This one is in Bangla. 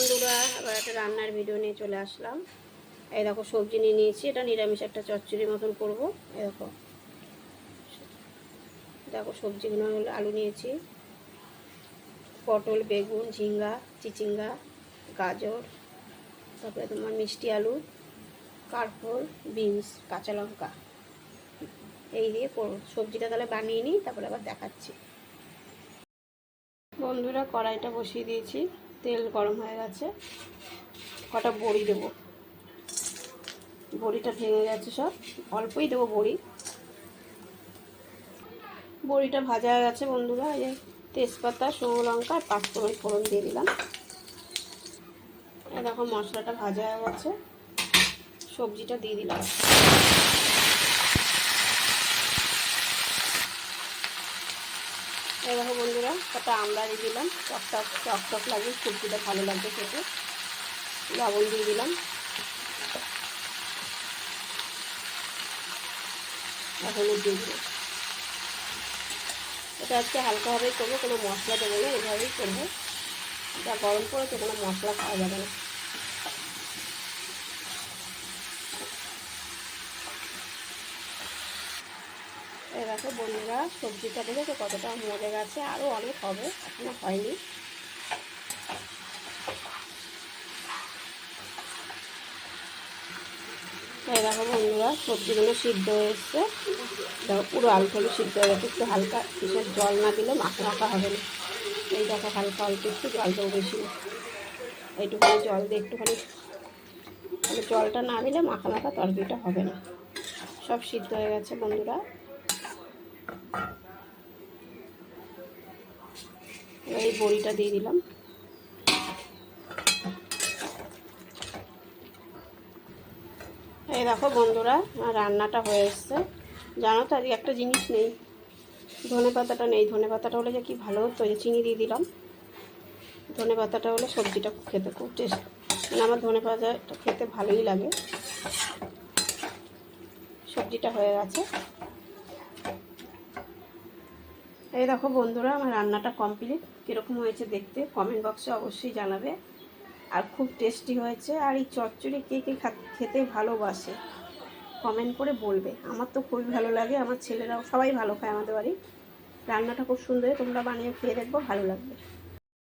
বন্ধুরা, আবার একটা রান্নার ভিডিও নিয়ে চলে আসলাম। এই দেখো সবজি নিয়ে নিয়েছি, এটা নিরামিষ একটা চচ্চড়ির মতন করবো। এই দেখো দেখো সবজিগুলো হলো আলু নিয়েছি, পটল, বেগুন, ঝিঙ্গা, চিচিঙ্গা, গাজর, তারপরে তোমার মিষ্টি আলু, কারকল, বিনস, কাঁচা লঙ্কা, এই দিয়ে করবো সবজিটা। তাহলে বানিয়ে নিই, তারপরে আবার দেখাচ্ছি। বন্ধুরা, কড়াইটা বসিয়ে দিয়েছি, তেল গরম হয়ে গেছে। কটা বড়ি দেবো, বড়িটা ভেঙে গেছে সব, অল্পই দেবো বড়ি। বড়িটা ভাজা হয়ে গেছে বন্ধুরা। এই তেজপাতা, শুকনো লঙ্কা আর পাঁচফোড়ন ফোড়ন দিয়ে দিলাম। এই দেখো মশলাটা ভাজা হয়ে গেছে, সবজিটা দিয়ে দিলাম। এই দেখো বন্ধুরা, কটা আমড়া দিয়ে দিলাম, টক লাগে, সবজিটা ভালো লাগবে খেতে। লবণ দিয়ে দিলাম, হলুদ দিয়ে দিলাম। এটা আজকে হালকাভাবেই করবো, কোনো মশলা দেবো না, এভাবেই করবো। যা গরম পড়েছে কোনো মশলা খাওয়া যাবে না। এই দেখো বন্ধুরা, সবজিটা দেখেছো কতটা মজে গেছে, আরও অনেক হবে, এখনো হয়নি। এই দেখো বন্ধুরা, সবজিগুলো সিদ্ধ হয়ে এসছে। দেখো পুরো আলুগুলো সিদ্ধ হয়ে গেছে। একটু হালকা বিশেষ জল না দিলে মাখা মাখা হবে না। এই দেখো হালকা অল্প একটু জল দেবো, বেশি না, এইটুখানি জল দিয়ে একটুখানি, জলটা না দিলে মাখা মাখা তরকারিটা হবে না। সব সিদ্ধ হয়ে গেছে বন্ধুরা। এই বড়িটা দিয়ে দিলাম। এই দেখো বন্ধুরা, রান্নাটা হয়ে এসছে। জানো তো আজকে একটা জিনিস নেই, ধনে পাতাটা নেই। ধনে পাতাটা হলে যে কি ভালো হতো। যে চিনি দিয়ে দিলাম, ধনে পাতাটা হলে সবজিটা খেতে খুব টেস্ট, মানে আমার ধনে পাতাটা খেতে ভালোই লাগে। সবজিটা হয়ে গেছে। এই দেখো বন্ধুরা, আমার রান্নাটা কমপ্লিট। কীরকম হয়েছে দেখতে কমেন্ট বক্সে অবশ্যই জানাবে। আর খুব টেস্টি হয়েছে। আর এই চচ্চড়ি কে কে খেতে ভালোবাসে কমেন্ট করে বলবে। আমার তো খুবই ভালো লাগে, আমার ছেলেরাও সবাই ভালো খায় আমাদের বাড়ি। রান্নাটা খুব সুন্দর, তোমরা বানিয়ে খেয়ে দেখবো, ভালো লাগবে।